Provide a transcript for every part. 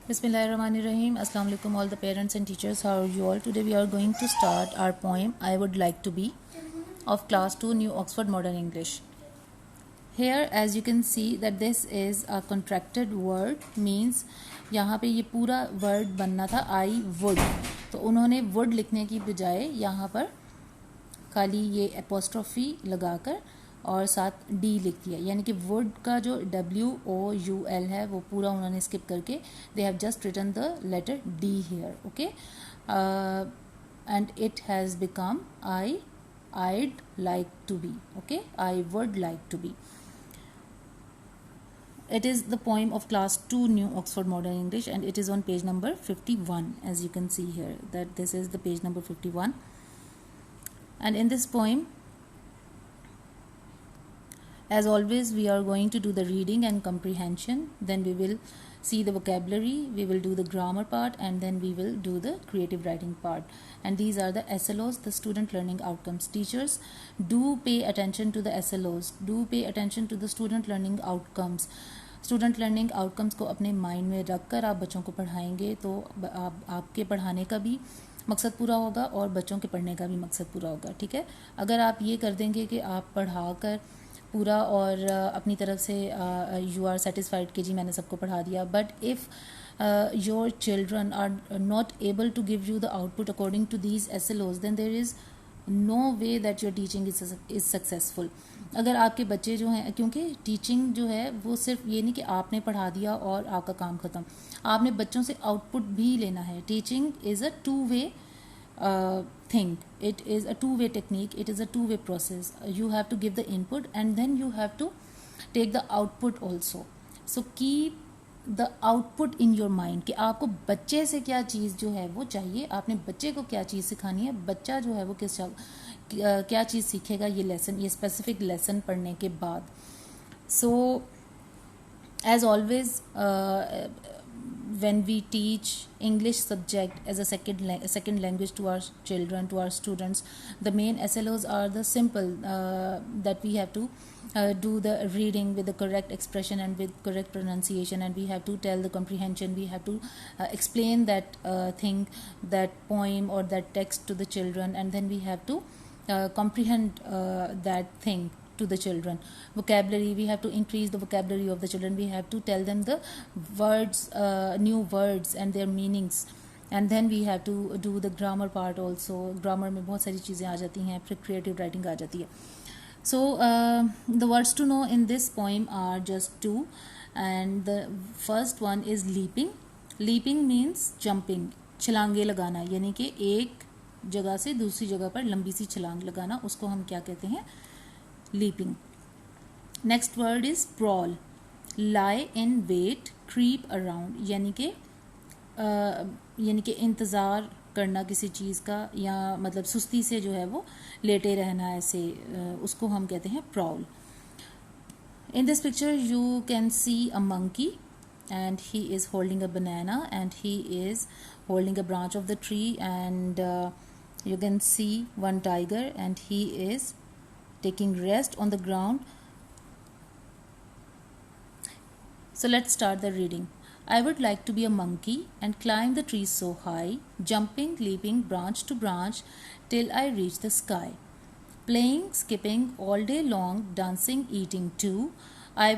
Bismillahirrahmanirrahim. Assalamu alaikum all the parents and teachers. How are you all? Today we are going to start our poem I Would Like to Be of class 2 New Oxford Modern English. Here as you can see that this is a contracted word means यहाँ पे ये पूरा word बनना था I would, तो उन्होंने would लिखने की बजाय यहाँ पर खाली ये apostrophe लगाकर और साथ डी लिख दिया, यानी कि वुड का जो WOUL है वो पूरा उन्होंने स्किप करके they have just written the letter D here. Okay, and it has become I'd like to be. Okay, I would like to be. It is the poem of class 2 New Oxford Modern English and it is on page number 51. As you can see here that this is the page number 51, and in this poem, as always, we are going to do the reading and comprehension, then we will see the vocabulary, we will do the grammar part, and then we will do the creative writing part. And these are the SLOs, the student learning outcomes. Teachers, do pay attention to the SLOs, do pay attention to the student learning outcomes. Student learning outcomes को अपने mind में रख कर आप बच्चों को पढ़ाएंगे तो आपके पढ़ाने का भी मकसद पूरा होगा और बच्चों के पढ़ने का भी मकसद पूरा होगा. ठीक है, अगर आप ये कर देंगे कि आप पढ़ा कर पूरा और अपनी तरफ से यू आर सेटिस्फाइड कि जी मैंने सबको पढ़ा दिया, but if your children are not able to give you the output according to these SLOs, then there is no way that your teaching is successful. अगर आपके बच्चे जो हैं, क्योंकि टीचिंग जो है वो सिर्फ ये नहीं कि आपने पढ़ा दिया और आपका काम ख़त्म, आपने बच्चों से आउटपुट भी लेना है. Teaching is a two way thing. It is a two-way technique, it is a two-way process. You have to give the input and then you have to take the output also. So keep the output in your mind कि आपको बच्चे से क्या चीज़ जो है वो चाहिए, आपने बच्चे को क्या चीज़ सिखानी है, बच्चा जो है वो क्या चीज़ सीखेगा ये लेसन, ये स्पेसिफिक लेसन पढ़ने के बाद. So as always, when we teach English subject as a second language to our children, to our students, the main SLOs are the simple that we have to do the reading with the correct expression and with correct pronunciation, and we have to tell the comprehension, we have to explain that thing, that poem or that text to the children, and then we have to comprehend that thing to the children. Vocabulary, we have to increase the vocabulary of the children, we have to tell them the words, new words and their meanings, and then we have to do the grammar part also. Grammar में बहुत सारी चीज़ें आ जाती हैं, फिर creative writing आ जाती है. So the words to know in this poem are just two, and the first one is leaping. Leaping means jumping, छलांगे लगाना, यानी कि एक जगह से दूसरी जगह पर लंबी सी छलांग लगाना, उसको हम क्या कहते हैं, leaping. Next word is prawl. Lie in wait, creep around, यानी कि इंतज़ार करना किसी चीज़ का, या मतलब सुस्ती से जो है वो लेटे रहना, ऐसे उसको हम कहते हैं prawl. In this picture you can see a monkey and he is holding a banana and he is holding a branch of the tree, and you can see one tiger and he is taking rest on the ground. So let's start the reading. I would like to be a monkey and climb the trees so high, jumping, leaping branch to branch till I reach the sky. Playing, skipping all day long, dancing, eating too. I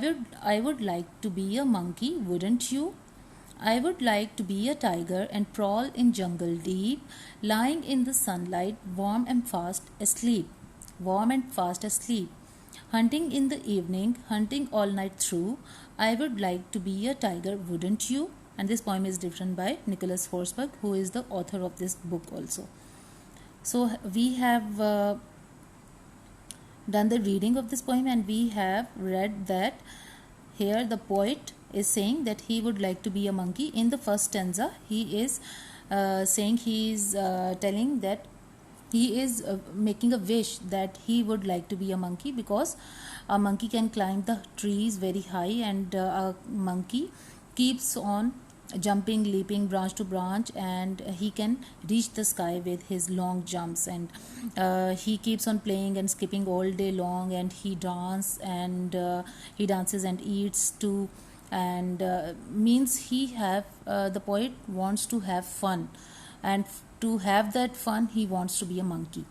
would like to be a monkey, wouldn't you? I would like to be a tiger and prowl in jungle deep, lying in the sunlight, warm and fast asleep. Warm and fast asleep. Hunting in the evening, hunting all night through. I would like to be a tiger, wouldn't you? And this poem is written by Nicholas Forsberg, who is the author of this book also. So we have done the reading of this poem, and we have read that here the poet is saying that he would like to be a monkey. In the first stanza, he is saying, he is telling that he is making a wish that he would like to be a monkey, because a monkey can climb the trees very high, and a monkey keeps on jumping, leaping branch to branch, and he can reach the sky with his long jumps, and he keeps on playing and skipping all day long, and he dances and eats to and means the poet wants to have fun, and to have that fun he wants to be a monkey.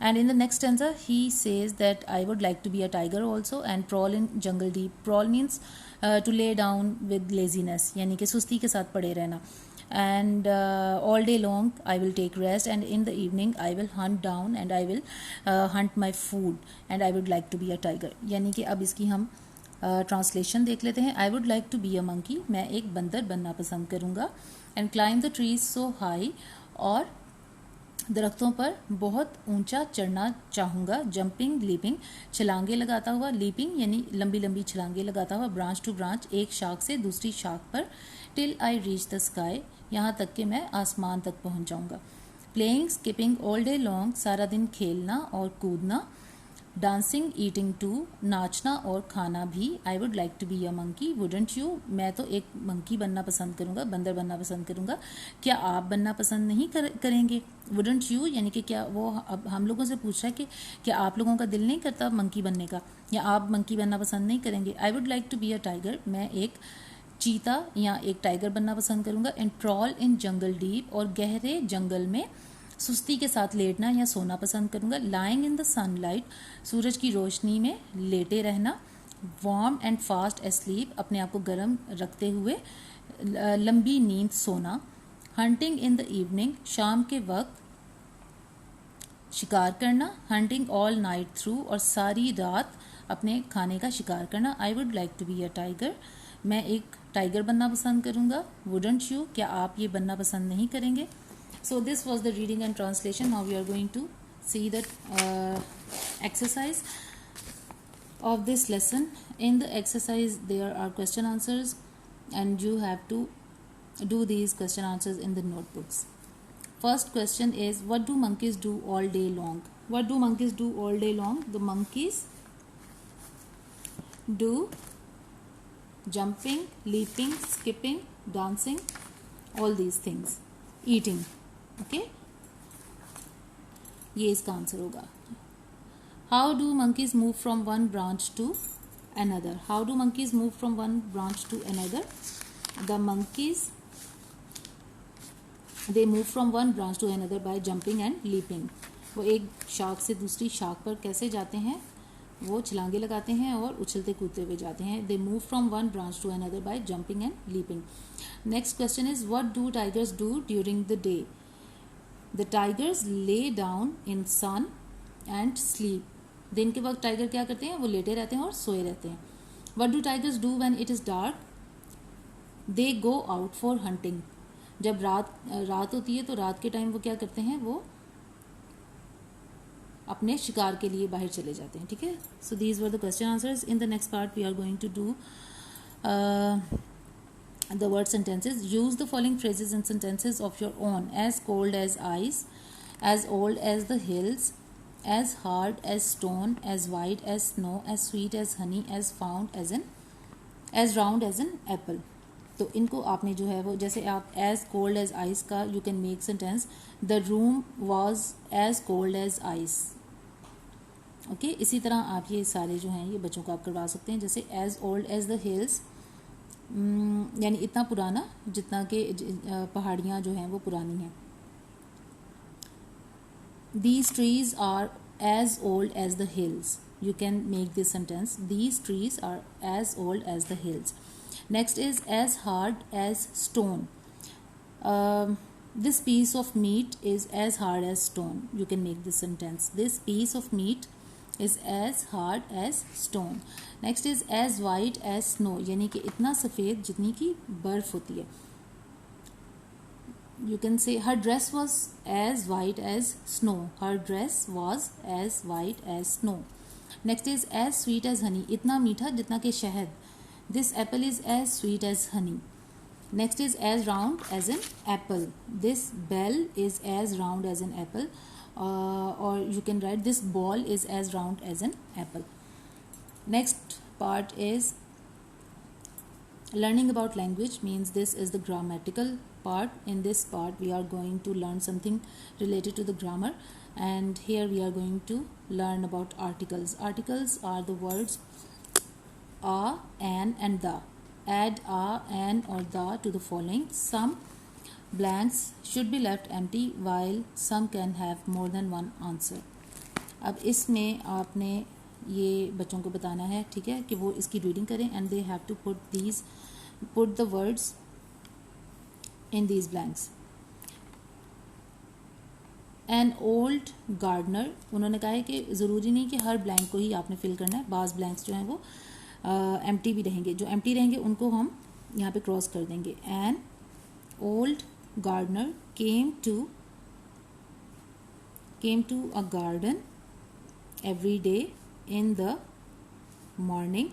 And in the next stanza he says that I would like to be a tiger also, and prowl in jungle deep. Prowl means to lay down with laziness, यानी कि सुस्ती के साथ पड़े रहना. And all day long I will take rest, and in the evening I will hunt down and I will hunt my food, and I would like to be a tiger. यानी कि अब इसकी हम ट्रांसलेशन देख लेते हैं. I would like to be a monkey, मैं एक बंदर बनना पसंद करूँगा. And climb the trees so high, और दरख्तों पर बहुत ऊंचा चढ़ना चाहूँगा. जंपिंग लीपिंग, छलांगे लगाता हुआ. लीपिंग यानी लंबी लंबी छलांगे लगाता हुआ. ब्रांच टू ब्रांच, एक शाख से दूसरी शाख पर. Till I reach the sky, यहाँ तक कि मैं आसमान तक पहुँच जाऊँगा. Playing skipping all day long, सारा दिन खेलना और कूदना. डांसिंग ईटिंग टू, नाचना और खाना भी. I would like to be a monkey, wouldn't you, मैं तो एक मंकी बनना पसंद करूँगा, बंदर बनना पसंद करूँगा. क्या आप बनना पसंद नहीं करेंगे? वुडंट यू यानी कि क्या वो अब हम लोगों से पूछ रहा है कि क्या आप लोगों का दिल नहीं करता मंकी बनने का, या आप मंकी बनना पसंद नहीं करेंगे? I would like to be a tiger, मैं एक चीता या एक टाइगर बनना पसंद करूँगा. And trawl in jungle deep, और गहरे जंगल में सुस्ती के साथ लेटना या सोना पसंद करूँगा. लाइंग इन द सनलाइट, सूरज की रोशनी में लेटे रहना. वार्म एंड फास्ट एस्लीप, अपने आप को गर्म रखते हुए लंबी नींद सोना. हंटिंग इन द इवनिंग, शाम के वक्त शिकार करना. हंटिंग ऑल नाइट थ्रू, और सारी रात अपने खाने का शिकार करना. I would like to be a tiger, मैं एक टाइगर बनना पसंद करूँगा. वुडंट यू, क्या आप ये बनना पसंद नहीं करेंगे? So this was the reading and translation. Now we are going to see the exercise of this lesson. In the exercise there are question answers, and you have to do these question answers in the notebooks. First question is, what do monkeys do all day long? What do monkeys do all day long? The monkeys do jumping, leaping, skipping, dancing, all these things. Eating. Okay, ये इसका answer होगा. How do monkeys move from one branch to another? How do monkeys move from one branch to another? The monkeys they move from one branch to another by jumping and leaping. वो एक शाख से दूसरी शाख पर कैसे जाते हैं? वो छलांगे लगाते हैं और उछलते कूदते हुए जाते हैं. They move from one branch to another by jumping and leaping. Next question is, what do tigers do during the day? The tigers lay down in sun and sleep. दिन के वक्त टाइगर क्या करते हैं? वो लेटे रहते हैं और सोए रहते हैं. What do tigers do when it is dark? They go out for hunting. जब रात होती है तो रात के टाइम वो क्या करते हैं? वो अपने शिकार के लिए बाहर चले जाते हैं. ठीक है. So these were the question answers. In the next part we are going to do the word sentences. Use the following phrases and sentences of your own. As cold as ice, as old as the hills, as hard as stone, as white as snow, as sweet as honey, as round as an apple. तो इनको आपने जो है वो, जैसे आप as cold as ice का you can make sentence, the room was as cold as ice. Okay, इसी तरह आप ये सारे जो हैं ये बच्चों को आप करवा सकते हैं. जैसे as old as the hills, यानी इतना पुराना जितना कि पहाड़ियाँ जो हैं वो पुरानी हैं. These trees are as old as the hills. You can make this sentence. These trees are as old as the hills. Next is as hard as stone. This piece of meat is as hard as stone. You can make this sentence. This piece of meat is as hard as stone. Next is as white as snow, यानी कि इतना सफ़ेद जितनी की बर्फ होती है. You can say her dress was as white as snow. Her dress was as white as snow. Next is as sweet as honey, इतना मीठा जितना कि शहद. This apple is as sweet as honey. Next is as round as an apple. This bell is as round as an apple. Or you can write this ball is as round as an apple. Next part is learning about language, means this is the grammatical part. In this part we are going to learn something related to the grammar, and here we are going to learn about articles. Articles are the words a, an and the. add a, an or the to the following. Some blanks should be left empty while some can have more than one answer. अब इसमें आपने ये बच्चों को बताना है, ठीक है, कि वो इसकी रीडिंग करें and they have to put the words in these blanks. An old gardener, उन्होंने कहा है कि ज़रूरी नहीं कि हर ब्लैंक को ही आपने फिल करना है. बाज़ ब्लैंक्स जो हैं वो एम्प्टी भी रहेंगे. जो एम्प्टी रहेंगे उनको हम यहाँ पे क्रॉस कर देंगे. An old gardener came to a garden every day in the morning.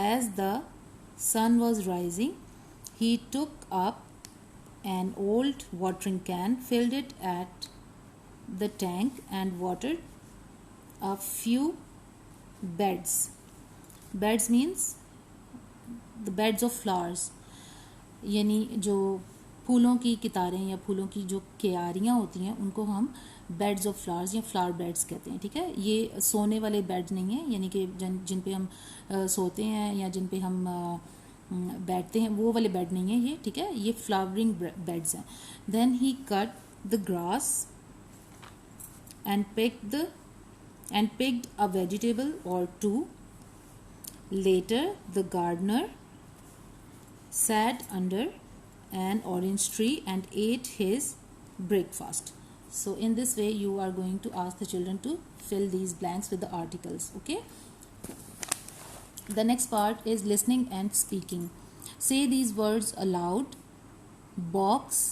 As the sun was rising, he took up an old watering can, filled it at the tank and watered a few beds. Beds means the beds of flowers, यानी जो फूलों की कितारें या फूलों की जो क्यारियाँ होती हैं उनको हम बेड्स ऑफ फ्लावर्स या फ्लावर बेड्स कहते हैं, ठीक है. ये सोने वाले बेड नहीं हैं, यानी कि जिन पे हम सोते हैं या जिन पे हम बैठते हैं वो वाले बेड नहीं है ये, ठीक है. ये फ्लावरिंग बेड्स हैं. Then he cut the grass and picked a vegetable or two. Later the gardener sat under an orange tree and ate his breakfast. So in this way you are going to ask the children to fill these blanks with the articles. Okay, the next part is listening and speaking. Say these words aloud: box,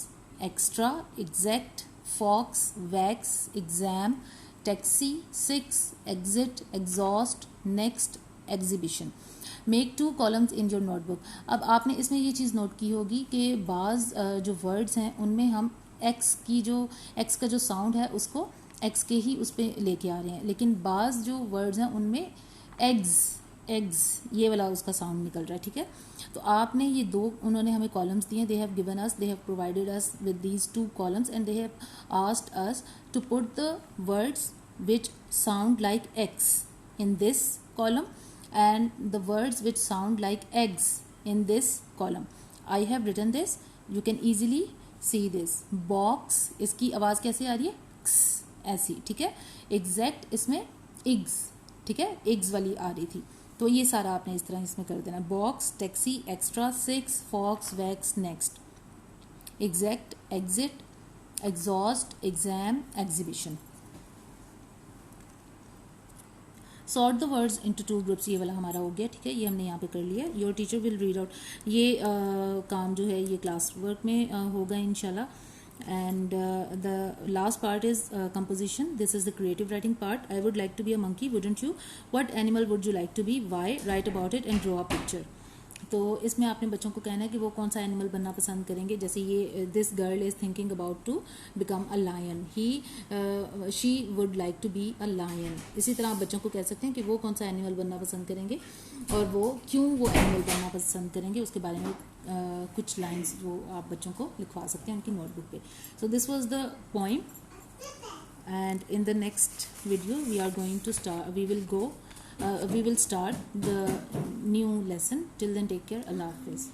extra, exact, fox, wax, exam, taxi, six, exit, exhaust, next, exhibition. Make 2 columns in your notebook. अब आपने इसमें ये चीज़ note की होगी कि बाज़ जो words हैं उनमें हम एक्स का जो साउंड है उसको एक्स के ही उस पर लेके आ रहे हैं, लेकिन बाज़ जो वर्ड्स हैं उनमें एग्स ये वाला उसका साउंड निकल रहा है, ठीक है. तो आपने ये 2 उन्होंने हमें कॉलम्स दिए. They have given us, they have provided us with these 2 columns and they have asked us to put the words which sound like X in this column and the words which sound like eggs in this column. I have written this. You can easily see this. Box, इसकी आवाज़ कैसे आ रही है? X, ऐसी, ठीक है. Exact, इसमें eggs, ठीक है, eggs वाली आ रही थी. तो ये सारा आपने इस तरह इसमें कर देना. Box, taxi, extra, 6, fox, wax, next, exact, exit, exhaust, exam, exhibition. Sort the words into 2 groups, ये वाला हमारा हो गया, ठीक है. ये हमने यहाँ पे कर लिया. Your teacher will read out. ये काम जो है ये क्लास वर्क में होगा इंशाल्लाह. And the last part is composition. This is the creative writing part. I would like to be a monkey, wouldn't you? What animal would you like to be? Why? Write about it and draw a picture. तो इसमें आपने बच्चों को कहना है कि वो कौन सा एनिमल बनना पसंद करेंगे. जैसे ये this girl is thinking about to become a lion. She would like to be a lion. इसी तरह आप बच्चों को कह सकते हैं कि वो कौन सा एनिमल बनना पसंद करेंगे और वो क्यों वो एनिमल बनना पसंद करेंगे. उसके बारे में कुछ लाइन्स वो आप बच्चों को लिखवा सकते हैं उनकी नोटबुक पे. So this was the poem and in the next video we will start the new lesson. Till then, take care. Allah Hafiz.